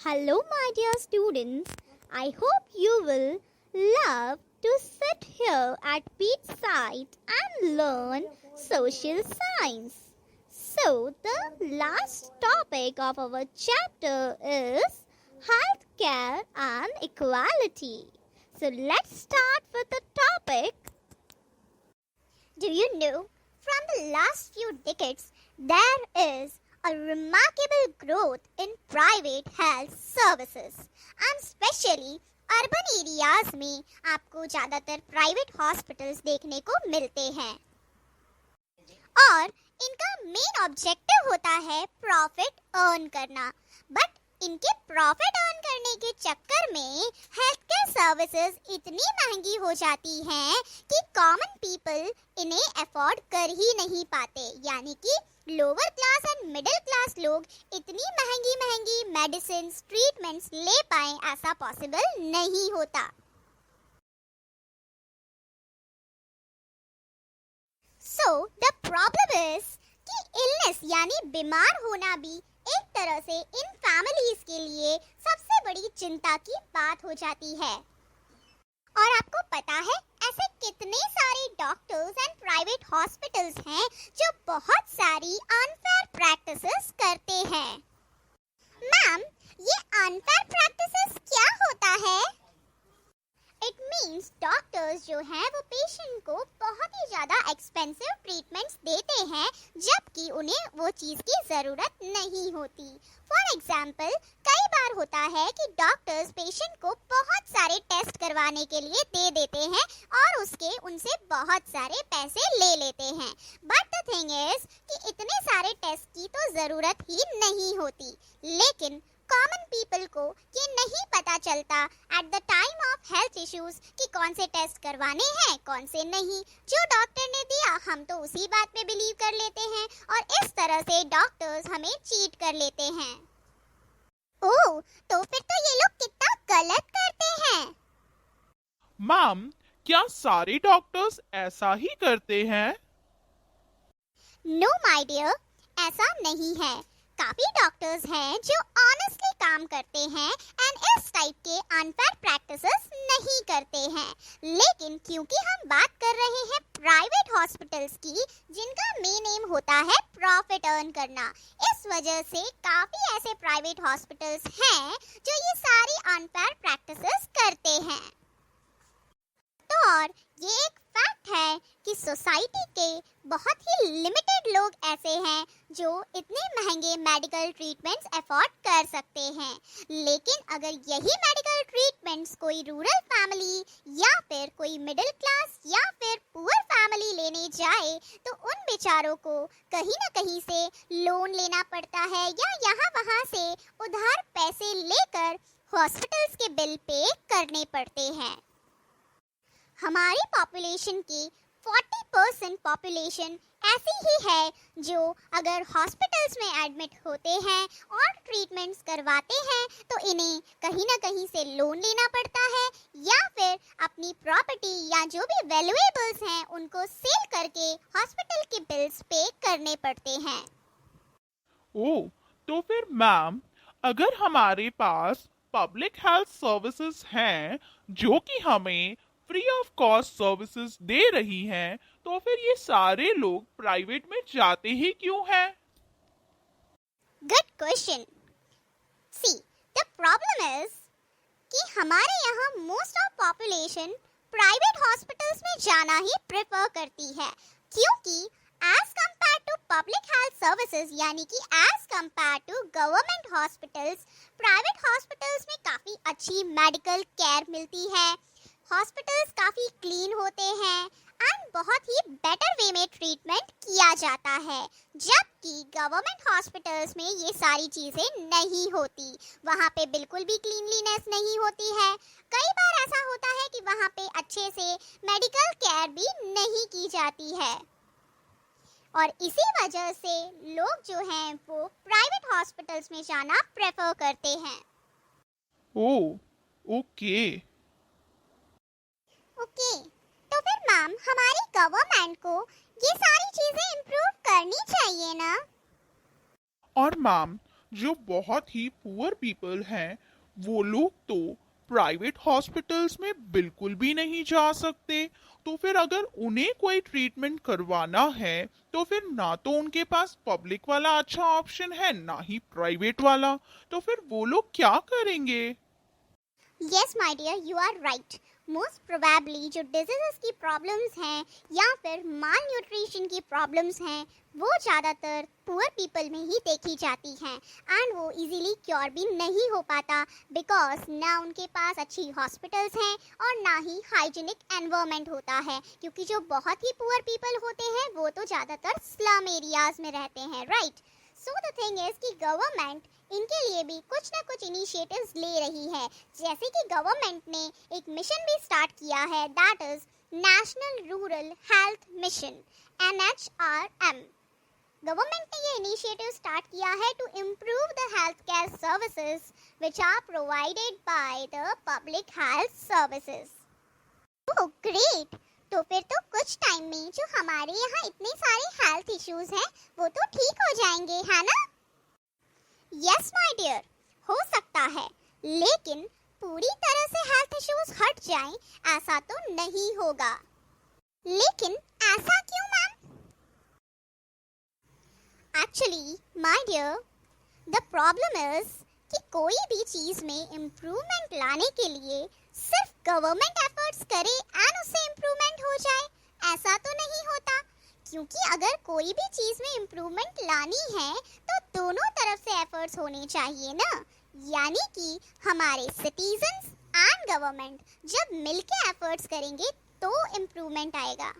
Hello, my dear students. I hope you will love to sit here at beachside and learn social science. So, the last topic of our chapter is healthcare and equality. So, let's start with the topic. Do you know, from the last few decades, there is a remarkable growth in private health services and especially urban areas में आपको ज़्यादातर private hospitals देखने को मिलते हैं और इनका main objective होता है प्रॉफिट अर्न करना। बट इनके प्रॉफिट अर्न करने के चक्कर में हेल्थ केयर सर्विसेज इतनी महंगी हो जाती हैं कि कॉमन पीपल इन्हें अफोर्ड कर ही नहीं पाते, यानी कि lower class and middle class लोग इतनी महंगी महंगी मेडिसिन ट्रीटमेंट्स ले पाएं, ऐसा पॉसिबल नहीं होता। सो द प्रॉब्लम इज कि इलनेस यानी बीमार होना भी एक तरह से इन फैमिलीज के लिए सबसे बड़ी चिंता की बात हो जाती है। और आपको पता है ऐसे कितने सारे डॉक्टर्स एंड प्राइवेट हॉस्पिटल्स हैं जो बहुत सारी अनफेयर प्रैक्टिसेस करते हैं। मैम, ये अनफेयर प्रैक्टिसेस क्या होता है? इट मीन्स डॉक्टर्स जो हैं वो पेशेंट को बहुत ही ज़्यादा एक्सपेंसिव ट्रीटमेंट्स देते हैं जबकि उन्हें वो चीज़ की ज़रूरत नहीं होती। फॉर एग्जाम्पल, कई बार होता है कि डॉक्टर्स पेशेंट को बहुत सारे टेस्ट करवाने के लिए दे देते हैं और उनसे बहुत सारे पैसे ले लेते हैं। बट द थिंग इज कि इतने सारे टेस्ट की तो ज़रूरत ही नहीं होती, लेकिन कॉमन पीपल को ये नहीं पता चलता at the time of health issues कि कौन से टेस्ट करवाने हैं कौन से नहीं। जो डॉक्टर ने दिया हम तो उसी बात में बिलीव कर लेते हैं और इस तरह से डॉक्टर्स हमें चीट कर लेते हैं। ओह, तो फिर तो ये लोग कितना गलत करते हैं। मैम, क्या सारे डॉक्टर्स ऐसा ही करते हैं? नो माय डियर, ऐसा नहीं है। काफी डॉक्टर्स हैं जो ऑनेस्टली काम करते हैं एंड इस टाइप के अनफेयर प्रैक्टिसेस नहीं करते हैं। लेकिन क्योंकि हम बात कर रहे हैं प्राइवेट हॉस्पिटल्स की जिनका मेन एम होता है प्रॉफिट अर्न करना, इस वजह से काफी ऐसे प्राइवेट हॉस्पिटल्स हैं जो ये सारी अनफेयर प्रैक्टिसेस करते हैं। तो और ये एक फैक्ट है कि सोसाइटी के बहुत ही लिमिटेड लोग ऐसे हैं जो इतने महंगे मेडिकल ट्रीटमेंट्स अफोर्ड कर सकते हैं। लेकिन अगर यही मेडिकल ट्रीटमेंट्स कोई रूरल फैमिली या फिर कोई मिडिल क्लास या फिर पुअर फैमिली लेने जाए तो उन बेचारों को कहीं ना कहीं से लोन लेना पड़ता है या यहाँ वहाँ से उधार पैसे लेकर हॉस्पिटल्स के बिल पे करने पड़ते हैं। हमारी पॉपुलेशन की 40% पॉपुलेशन ऐसी ही है जो अगर हॉस्पिटल्स में एडमिट होते हैं और ट्रीटमेंट्स करवाते हैं तो इन्हें कहीं ना कहीं से लोन लेना पड़ता है या फिर अपनी प्रॉपर्टी या जो भी वैल्यूएबल्स हैं उनको सेल करके हॉस्पिटल के बिल्स पे करने पड़ते हैं। ओह, तो फिर मैम, अगर हमारे पास पब्लिक हेल्थ सर्विसेज हैं जो कि हमें फ्री ऑफ कॉस्ट सर्विसेज दे रही हैं, तो फिर ये सारे लोग प्राइवेट में जाते ही क्यों हैं? Good question. See, the problem is कि हमारे यहाँ most of population private hospitals में जाना ही प्रेफर करती है क्योंकि as compare to public health services यानी कि as compare to government hospitals, private hospitals में काफ़ी अच्छी मेडिकल केयर मिलती है, हॉस्पिटल्स काफ़ी क्लीन होते हैं एंड बहुत ही बेटर वे में ट्रीटमेंट किया जाता है, जबकि गवर्नमेंट हॉस्पिटल्स में ये सारी चीज़ें नहीं होती। वहाँ पे बिल्कुल भी क्लीनलीनेस नहीं होती है। कई बार ऐसा होता है कि वहाँ पे अच्छे से मेडिकल केयर भी नहीं की जाती है और इसी वजह से लोग जो हैं वो प्राइवेट हॉस्पिटल्स में जाना प्रेफर करते हैं। ओह, ओके। ओके, तो फिर मैम हमारी गवर्नमेंट को ये सारी चीजें इम्प्रूव करनी चाहिए ना? और मैम, जो बहुत ही पुअर पीपल हैं वो लोग तो प्राइवेट हॉस्पिटल्स में बिल्कुल भी नहीं जा सकते। तो फिर अगर उन्हें कोई ट्रीटमेंट करवाना है तो फिर ना तो उनके पास पब्लिक वाला अच्छा ऑप्शन है ना ही प्राइवेट वाला, तो फिर वो लोग क्या करेंगे? Yes my dear, you are right. Most probably जो डिजीजेस की प्रॉब्लम्स हैं या फिर माल न्यूट्रिशन की प्रॉब्लम्स हैं वो ज़्यादातर पुअर पीपल में ही देखी जाती हैं एंड वो इजीली क्योर भी नहीं हो पाता बिकॉज ना उनके पास अच्छी हॉस्पिटल्स हैं और ना ही हाइजीनिक एनवायरनमेंट होता है, क्योंकि जो बहुत ही पुअर पीपल होते हैं वो तो ज़्यादातर स्लम एरियाज में रहते हैं, right. So the thing is कि गवर्नमेंट इनके लिए भी कुछ ना कुछ इनिशिएटिव्स ले रही है, जैसे कि गवर्नमेंट ने एक मिशन भी स्टार्ट किया है, that is national rural health mission NHRM। Government ने ये इनिशिएटिव स्टार्ट किया है to improve the health care services which are provided by the public health services. Oh great, तो फिर तो कुछ टाइम में जो हमारे यहाँ इतने सारे हेल्थ इश्यूज हैं वो तो ठीक हो जाएंगे, है ना? यस माय डियर, हो सकता है, लेकिन पूरी तरह से हेल्थ इश्यूज हट जाएं ऐसा तो नहीं होगा। लेकिन ऐसा क्यों ma'am? Actually my dear, the problem is कि कोई भी चीज में इम्प्रूवमेंट लाने के लिए सिर्फ गवर्नमेंट एफर्ट्स करे एंड उससे इम्प्रूवमेंट हो जाए, ऐसा तो नहीं होता। क्योंकि अगर कोई भी चीज में इम्प्रूवमेंट लानी है तो दोनों तरफ से एफर्ट्स होने चाहिए ना, यानी कि हमारे सिटीजंस एंड गवर्नमेंट जब मिलके एफर्ट्स करेंगे तो इम्प्रूवमेंट आएगा।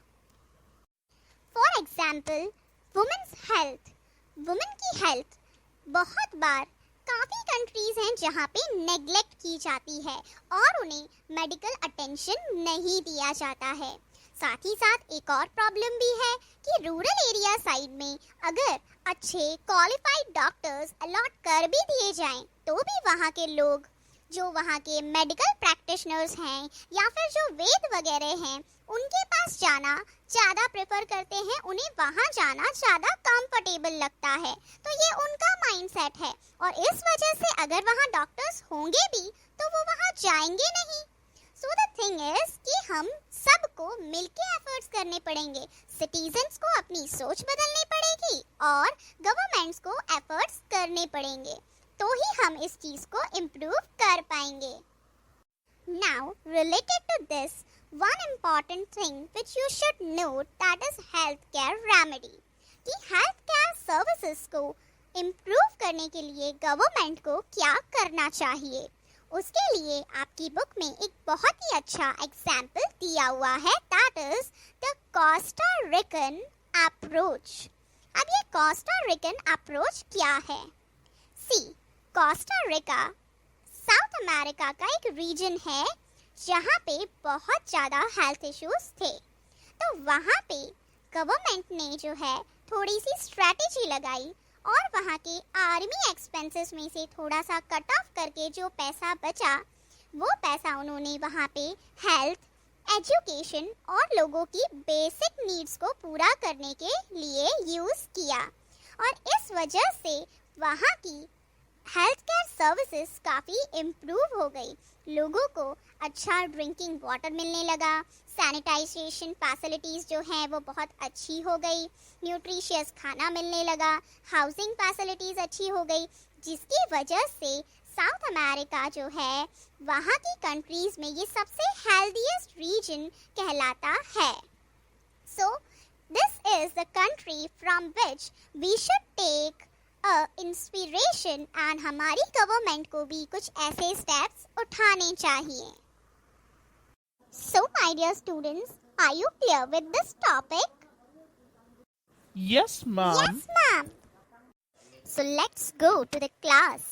For example women's health, women की हेल्थ बहुत बार काफ़ी कंट्रीज हैं जहाँ पे नेग्लेक्ट की जाती है और उन्हें मेडिकल अटेंशन नहीं दिया जाता है। साथ ही साथ एक और प्रॉब्लम भी है कि रूरल एरिया साइड में अगर अच्छे क्वालिफाइड डॉक्टर्स अलॉट कर भी दिए जाएं तो भी वहाँ के लोग जो वहाँ के मेडिकल प्रैक्टिशनर्स हैं या फिर जो वेद वगैरह हैं उनके पास जाना ज़्यादा प्रेफर करते हैं, उन्हें वहाँ जाना ज़्यादा कंफर्टेबल लगता है। तो ये उनका माइंडसेट है और इस वजह से अगर वहाँ डॉक्टर्स होंगे भी तो वो वहाँ जाएंगे नहीं। सो द थिंग इज कि हम सबको मिलके एफर्ट्स करने पड़ेंगे, सिटीजन्स को अपनी सोच बदलनी पड़ेगी और गवर्नमेंट्स को एफर्ट्स करने पड़ेंगे, तो ही हम इस चीज को इम्प्रूव कर पाएंगे। Now related to this one important thing which you should note, that is health care remedy, कि हेल्थ केयर सर्विसेज को इम्प्रूव करने के लिए गवर्नमेंट को क्या करना चाहिए। उसके लिए आपकी बुक में एक बहुत ही अच्छा एग्जाम्पल दिया हुआ है, that is the Costa Rican approach. अब ये कोस्टा रिकन अप्रोच क्या है? See, Costa Rica South America का एक रीजन है जहाँ पे बहुत ज़्यादा हेल्थ इश्यूज थे। तो वहाँ पे गवर्नमेंट ने जो है थोड़ी सी स्ट्रैटेजी लगाई और वहाँ के आर्मी एक्सपेंसेस में से थोड़ा सा कट ऑफ करके जो पैसा बचा वो पैसा उन्होंने वहाँ पे हेल्थ, एजुकेशन और लोगों की बेसिक नीड्स को पूरा करने के लिए यूज़ किया और इस वजह से वहाँ की हेल्थ केयर सर्विसेज काफ़ी इम्प्रूव हो गई। लोगों को अच्छा ड्रिंकिंग वाटर मिलने लगा, सैनिटाइजेशन फैसिलिटीज़ जो हैं वो बहुत अच्छी हो गई, न्यूट्रिशियस खाना मिलने लगा, हाउसिंग फैसिलिटीज़ अच्छी हो गई, जिसकी वजह से साउथ अमेरिका जो है वहाँ की कंट्रीज़ में ये सबसे हेल्दीएस्ट रीजन कहलाता है। So this is the country from which we should take inspiration and हमारी गवर्नमेंट को भी कुछ ऐसे स्टेप्स उठाने चाहिए। So my dear students, are you clear with this topic? Yes, ma'am. Yes, ma'am. So let's go to the class.